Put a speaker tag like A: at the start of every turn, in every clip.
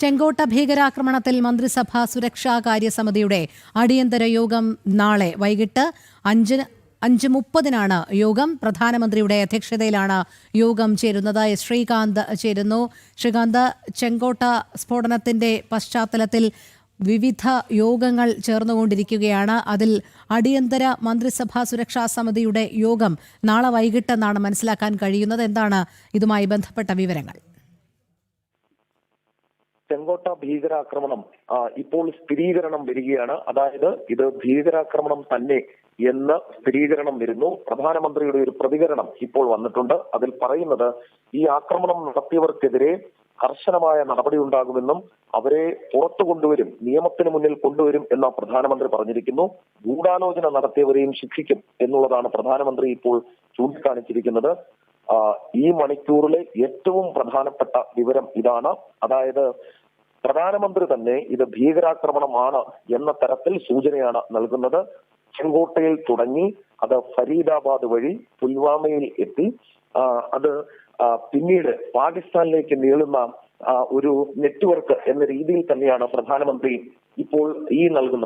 A: ചെങ്കോട്ട ഭീകരാക്രമണത്തിൽ മന്ത്രിസഭാ സുരക്ഷാ കാര്യസമിതിയുടെ അടിയന്തര യോഗം നാളെ വൈകിട്ട് 5:30 യോഗം. പ്രധാനമന്ത്രിയുടെ അധ്യക്ഷതയിലാണ് യോഗം ചേരുന്നത്. ശ്രീകാന്ത് ചേരുന്നു. ശ്രീകാന്ത്, ചെങ്കോട്ട സ്ഫോടനത്തിന്റെ പശ്ചാത്തലത്തിൽ വിവിധ യോഗങ്ങൾ ചേർന്നുകൊണ്ടിരിക്കുകയാണ്. അതിൽ അടിയന്തര മന്ത്രിസഭാ സുരക്ഷാ സമിതിയുടെ യോഗം നാളെ വൈകിട്ടെന്നാണ് മനസ്സിലാക്കാൻ കഴിയുന്നത്. എന്താണ് ഇതുമായി ബന്ധപ്പെട്ട വിവരങ്ങൾ?
B: ചെങ്കോട്ട ഭീകരാക്രമണം ഇപ്പോൾ സ്ഥിരീകരണം വരികയാണ്. അതായത് ഇത് ഭീകരാക്രമണം തന്നെ എന്ന് സ്ഥിരീകരണം വരുന്നു. പ്രധാനമന്ത്രിയുടെ ഒരു പ്രതികരണം ഇപ്പോൾ വന്നിട്ടുണ്ട്. അതിൽ പറയുന്നത് ഈ ആക്രമണം നടത്തിയവർക്കെതിരെ കർശനമായ നടപടി ഉണ്ടാകുമെന്നും അവരെ പുറത്തു കൊണ്ടുവരും, നിയമത്തിന് മുന്നിൽ കൊണ്ടുവരും എന്ന പ്രധാനമന്ത്രി പറഞ്ഞിരിക്കുന്നു. ഗൂഢാലോചന നടത്തിയവരെയും ശിക്ഷിക്കും എന്നുള്ളതാണ് പ്രധാനമന്ത്രി ഇപ്പോൾ ചൂണ്ടിക്കാണിച്ചിരിക്കുന്നത്. ഈ മണിക്കൂറിലെ ഏറ്റവും പ്രധാനപ്പെട്ട വിവരം ഇതാണ്. അതായത് പ്രധാനമന്ത്രി തന്നെ ഇത് ഭീകരാക്രമണമാണ് എന്ന തരത്തിൽ സൂചനയാണ് നൽകുന്നത്. ചെങ്കോട്ടയിൽ തുടങ്ങി അത് ഫരീദാബാദ് വഴി പുൽവാമയിൽ എത്തി അത് പിന്നീട് പാകിസ്ഥാനിലേക്ക് നീളുന്ന ഒരു നെറ്റ്വർക്ക് എന്ന രീതിയിൽ തന്നെയാണ് പ്രധാനമന്ത്രി ഇപ്പോൾ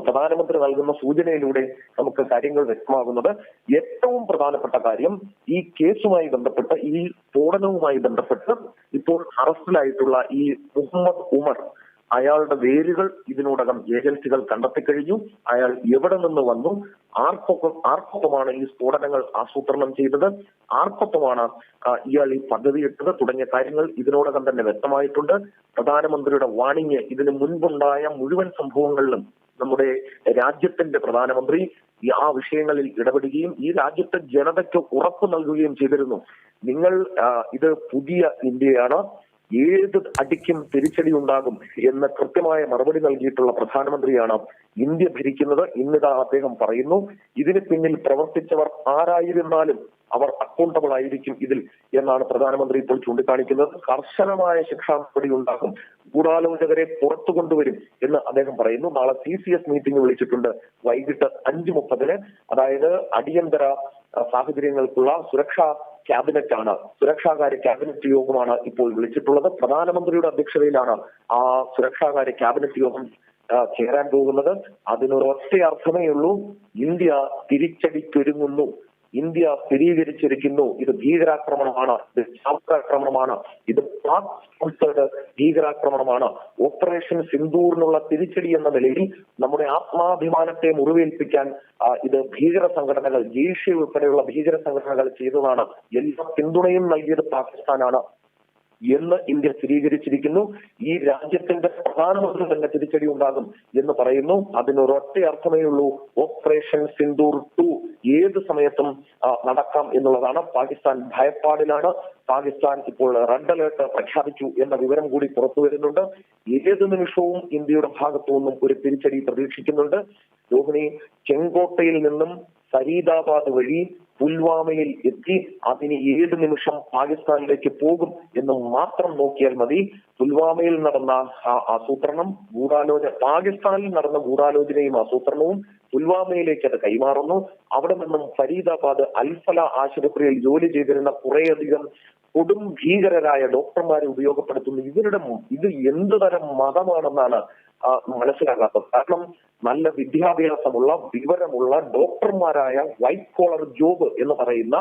B: പ്രധാനമന്ത്രി നൽകുന്ന സൂചനയിലൂടെ നമുക്ക് കാര്യങ്ങൾ വ്യക്തമാകുന്നത്. ഏറ്റവും പ്രധാനപ്പെട്ട കാര്യം ഈ കേസുമായി ബന്ധപ്പെട്ട്, ഈ സ്ഫോടനവുമായി ബന്ധപ്പെട്ട് ഇപ്പോൾ അറസ്റ്റിലായിട്ടുള്ള ഈ മുഹമ്മദ് ഉമർ, അയാളുടെ വേരുകൾ ഇതിനോടകം ഏജൻസികൾ കണ്ടെത്തിക്കഴിഞ്ഞു. അയാൾ എവിടെ നിന്ന് വന്നു, ആർക്കൊപ്പമാണ് ഈ സ്ഫോടനങ്ങൾ ആസൂത്രണം ചെയ്തത്, ആർക്കൊപ്പമാണ് ഇയാൾ ഈ പദ്ധതിയിട്ടത് തുടങ്ങിയ കാര്യങ്ങൾ ഇതിനോടകം തന്നെ വ്യക്തമായിട്ടുണ്ട്. പ്രധാനമന്ത്രിയുടെ വാണിംഗ് ഇതിനു മുൻപുണ്ടായ മുഴുവൻ സംഭവങ്ങളിലും നമ്മുടെ രാജ്യത്തിന്റെ പ്രധാനമന്ത്രി ആ വിഷയങ്ങളിൽ ഇടപെടുകയും ഈ രാജ്യത്തെ ജനതയ്ക്ക് ഉറപ്പ് നൽകുകയും ചെയ്തിരുന്നു. ഇത് പുതിയ ഇന്ത്യയാണ്, ഏത് അടിക്കും തിരിച്ചടി ഉണ്ടാകും എന്ന് കൃത്യമായ മറുപടി നൽകിയിട്ടുള്ള പ്രധാനമന്ത്രിയാണ് ഇന്ത്യ ഭരിക്കുന്നത്. ഇന്നിതാ അദ്ദേഹം പറയുന്നു, ഇതിന് പിന്നിൽ പ്രവർത്തിച്ചവർ ആരായിരുന്നാലും അവർ അക്കൗണ്ടബിൾ ആയിരിക്കും ഇതിൽ എന്നാണ് പ്രധാനമന്ത്രി ഇപ്പോൾ ചൂണ്ടിക്കാണിക്കുന്നത്. കർശനമായ ശിക്ഷാ നടപടി ഉണ്ടാകും, ഗൂഢാലോചകരെ പുറത്തു കൊണ്ടുവരും എന്ന് അദ്ദേഹം പറയുന്നു. നാളെ CCS മീറ്റിംഗ് വിളിച്ചിട്ടുണ്ട് വൈകിട്ട് 5:30. അതായത് അടിയന്തര സാഹചര്യങ്ങൾക്കുള്ള സുരക്ഷാകാര്യ ക്യാബിനറ്റ് യോഗമാണ് ഇപ്പോൾ വിളിച്ചിട്ടുള്ളത്. പ്രധാനമന്ത്രിയുടെ അധ്യക്ഷതയിലാണ് ആ സുരക്ഷാകാര്യ ക്യാബിനറ്റ് യോഗം ചേരാൻ പോകുന്നത്. അതിനൊരൊറ്റ അർത്ഥമേ ഉള്ളൂ, ഇന്ത്യ തിരിച്ചടിക്കൊരുങ്ങുന്നു. ഇന്ത്യ സ്ഥിരീകരിച്ചിരിക്കുന്നു ഇത് ഭീകരാക്രമണമാണ്, ഇത് ചാക്രാക്രമണമാണ്, ഇത് പാക് സ്പോൺസേഡ് ഭീകരാക്രമണമാണ്. ഓപ്പറേഷൻ സിന്ദൂറിനുള്ള തിരിച്ചടി എന്ന നിലയിൽ നമ്മുടെ ആത്മാഭിമാനത്തെ മുറിവേൽപ്പിക്കാൻ ഇത് ഭീകര സംഘടനകൾ, ജെയ്ഷെ ഉൾപ്പെടെയുള്ള ഭീകര സംഘടനകൾ ചെയ്തതാണ്. എല്ലാ പിന്തുണയും നൽകിയത് പാകിസ്ഥാനാണ് എന്ന് ഇന്ത്യ സ്ഥിരീകരിച്ചിരിക്കുന്നു. ഈ രാജ്യത്തിന്റെ പ്രധാനമന്ത്രി തന്നെ തിരിച്ചടി ഉണ്ടാകും എന്ന് പറയുന്നു. അതിനൊരൊറ്റ അർത്ഥമേ ഉള്ളൂ, ഓപ്പറേഷൻ സിന്ദൂർ 2 ഏത് സമയത്തും നടക്കാം എന്നുള്ളതാണ്. പാകിസ്ഥാൻ ഭയപ്പാടിലാണ്. പാകിസ്ഥാൻ ഇപ്പോൾ റെഡ് അലേർട്ട് പ്രഖ്യാപിച്ചു എന്ന വിവരം കൂടി പുറത്തു വരുന്നുണ്ട്. ഏത് നിമിഷവും ഇന്ത്യയുടെ ഭാഗത്തു നിന്നും ഒരു തിരിച്ചടി പ്രതീക്ഷിക്കുന്നുണ്ട്. രോഹിണി, ചെങ്കോട്ടയിൽ നിന്നും ഫരീദാബാദ് വഴി പുൽവാമയിൽ എത്തി അതിന് ഏത് നിമിഷം പാകിസ്ഥാനിലേക്ക് പോകും എന്ന് മാത്രം നോക്കിയാൽ മതി. പുൽവാമയിൽ നടന്ന ആസൂത്രണം, പാകിസ്ഥാനിൽ നടന്ന ഗൂഢാലോചനയും ആസൂത്രണവും പുൽവാമയിലേക്ക് അത് കൈമാറുന്നു. അവിടെ നിന്നും ഫരീദാബാദ് അൽഫല ആശുപത്രിയിൽ ജോലി ചെയ്തിരുന്ന കുറേയധികം കൊടും ഭീകരരായ ഡോക്ടർമാരെ ഉപയോഗപ്പെടുത്തുന്നു. ഇത് എന്ത് തരം മതമാണെന്നാണ് മനസ്സിലാകാത്തത്. കാരണം നല്ല വിദ്യാഭ്യാസമുള്ള, വിവരമുള്ള ഡോക്ടർമാരായ വൈറ്റ് കോളർ ജോബ് എന്ന് പറയുന്ന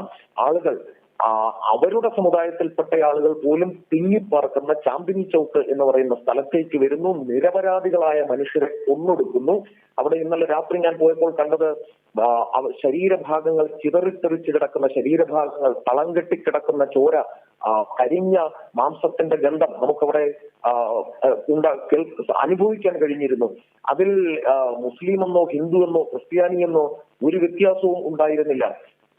B: ആളുകൾ, അവരുടെ സമുദായത്തിൽപ്പെട്ട ആളുകൾ പോലും തിങ്ങിപ്പറക്കുന്ന ചാന്ദിനി ചൗക്ക് എന്ന് പറയുന്ന സ്ഥലത്തേക്ക് വരുന്നു. നിരപരാധികളായ മനുഷ്യരെ കൊന്നൊടുക്കുന്നു. അവിടെ ഇന്നലെ രാത്രി ഞാൻ പോയപ്പോൾ കണ്ടത് ശരീരഭാഗങ്ങൾ ചിതറിത്തെറിച്ച് കിടക്കുന്ന ശരീരഭാഗങ്ങൾ, തളം കെട്ടിക്കിടക്കുന്ന ചോര, കരിഞ്ഞ മാംസത്തിന്റെ ഗന്ധം നമുക്കവിടെ അനുഭവിക്കാൻ കഴിഞ്ഞിരുന്നു. അതിൽ മുസ്ലിം എന്നോ ഹിന്ദു എന്നോ ക്രിസ്ത്യാനിയെന്നോ ഒരു വ്യത്യാസവും ഉണ്ടായിരുന്നില്ല.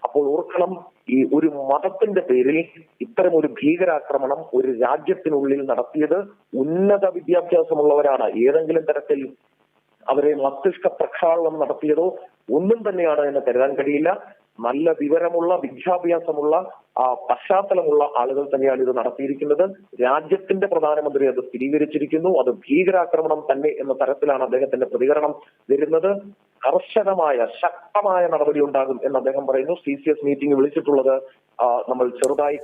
B: അപ്പോൾ ഓർക്കണം, ഈ ഒരു മതത്തിന്റെ പേരിൽ ഇത്തരം ഒരു ഭീകരാക്രമണം ഒരു രാജ്യത്തിനുള്ളിൽ നടത്തിയത് ഉന്നത വിദ്യാഭ്യാസമുള്ളവരാണ്. ഏതെങ്കിലും തരത്തിൽ അവരെ മസ്തിഷ്ക പ്രക്ഷാളനം നടത്തിയതോ ഒന്നും തന്നെയാണ് എന്ന് കരുതാൻ കഴിയില്ല. നല്ല വിവരമുള്ള, വിദ്യാഭ്യാസമുള്ള, പശ്ചാത്തലമുള്ള ആളുകൾ തന്നെയാണ് ഇത് നടത്തിയിരിക്കുന്നത്. രാജ്യത്തിന്റെ പ്രധാനമന്ത്രി അത് സ്ഥിരീകരിച്ചിരിക്കുന്നു. അത് ഭീകരാക്രമണം തന്നെ എന്ന തരത്തിലാണ് അദ്ദേഹത്തിന്റെ പ്രതികരണം വരുന്നത്. കർശനമായ, ശക്തമായ നടപടി ഉണ്ടാകും എന്ന് അദ്ദേഹം പറയുന്നു. CCS മീറ്റിംഗ് വിളിച്ചിട്ടുള്ളത് നമ്മൾ ചെറുതായി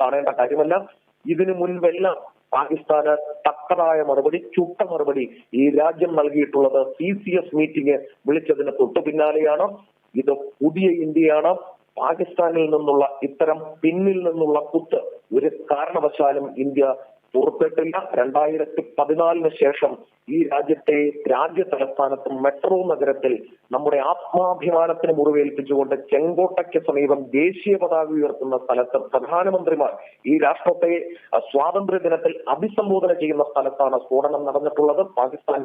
B: കാണേണ്ട കാര്യമല്ല. ഇതിനു മുൻപെല്ലാം പാകിസ്ഥാന് തക്കതായ മറുപടി, ചുട്ട മറുപടി ഈ രാജ്യം നൽകിയിട്ടുള്ളത് CCS മീറ്റിംഗ് വിളിച്ചതിന് തൊട്ടു പിന്നാലെയാണ്. ഇത് പുതിയ ഇന്ത്യയാണ്. പാകിസ്ഥാനിൽ നിന്നുള്ള ഇത്തരം പിന്നിൽ നിന്നുള്ള കുത്ത് ഒരു കാരണവശാലും ഇന്ത്യ പുറപ്പെട്ടില്ല. 2014 ശേഷം ഈ രാജ്യ തലസ്ഥാനത്ത് മെട്രോ നഗരത്തിൽ നമ്മുടെ ആത്മാഭിമാനത്തിന് മുറിവേൽപ്പിച്ചുകൊണ്ട് ചെങ്കോട്ടയ്ക്ക് സമീപം ദേശീയ പതാക ഉയർത്തുന്ന സ്ഥലത്ത് പ്രധാനമന്ത്രിമാർ ഈ രാഷ്ട്രത്തെ സ്വാതന്ത്ര്യ ദിനത്തിൽ അഭിസംബോധന ചെയ്യുന്ന സ്ഥലത്താണ് സ്ഫോടനം നടന്നിട്ടുള്ളത്. പാകിസ്ഥാൻ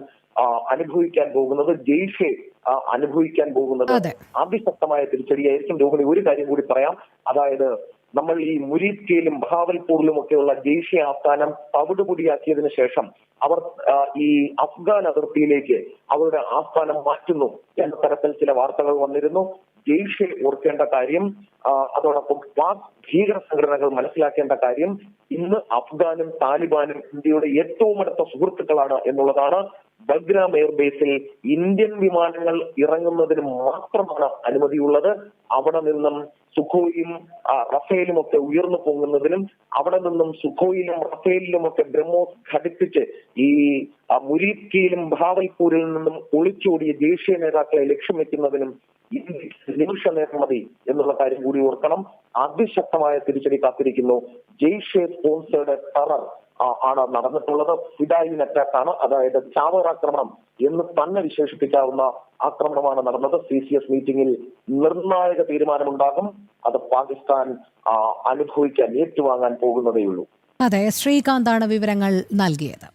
B: അനുഭവിക്കാൻ പോകുന്നത്, ജെയ്ഷെ അനുഭവിക്കാൻ പോകുന്നത് അതിശക്തമായ തിരിച്ചടിയായിരിക്കും. രോഹിണി, ഒരു കാര്യം കൂടി പറയാം. അതായത് നമ്മൾ ഈ മുരീദ്കയിലും ബഹാവൽപൂരിലും ഒക്കെയുള്ള ജെയ്ഷെ ആസ്ഥാനം തവിടുപൊടിയാക്കിയതിനു ശേഷം അവർ ഈ അഫ്ഗാൻ അതിർത്തിയിലേക്ക് അവരുടെ ആസ്ഥാനം മാറ്റുന്നു എന്ന തരത്തിൽ ചില വാർത്തകൾ വന്നിരുന്നു. ജെയ്ഷെ ഓർക്കേണ്ട കാര്യം, അതോടൊപ്പം പാക് ഭീകര സംഘടനകൾ മനസ്സിലാക്കേണ്ട കാര്യം, ഇന്ന് അഫ്ഗാനും താലിബാനും ഇന്ത്യയുടെ ഏറ്റവും അടുത്ത സുഹൃത്തുക്കളാണ് എന്നുള്ളതാണ്. ബഗ്രാം എയർബേസിൽ ഇന്ത്യൻ വിമാനങ്ങൾ ഇറങ്ങുന്നതിന് മാത്രമാണ് അനുമതിയുള്ളത്. അവിടെ നിന്നും സുഖോയും റഫേലും ഒക്കെ ഉയർന്നു പോകുന്നതിനും അവിടെ നിന്നും സുഖോയിലും റഫേലിലും ഒക്കെ ബ്രഹ്മോസ് ഘടിപ്പിച്ച് ഈ മുരീദ്കയിലും ബഹാവൽപൂരിൽ നിന്നും ഒളിച്ചോടിയ ദേശീയ നേതാക്കളെ ലക്ഷ്യം വെക്കുന്നതിനും നിമിഷ നേരം മതി എന്നുള്ള കാര്യം കൂടി ഓർക്കണം. അതിശക്തമായ തിരിച്ചടി കാത്തിരിക്കുന്നു. ജെയ്ഷെ സ്പോൺസേഡ് ടെറർ ആണ് നടന്നിട്ടുള്ളത്. ഫിഡായിൻ അറ്റാക്ക് ആണ്, അതായത് ചാവേർ ആക്രമണം എന്ന് തന്നെ വിശേഷിപ്പിക്കാവുന്ന ആക്രമണമാണ് നടന്നത്. CCS മീറ്റിംഗിൽ നിർണായക തീരുമാനമുണ്ടാകും. അത് പാകിസ്ഥാൻ അനുഭവിക്കാൻ, ഏറ്റുവാങ്ങാൻ പോകുന്നതേയുള്ളൂ.
A: അതെ, ശ്രീകാന്താണ് വിവരങ്ങൾ നൽകിയത്.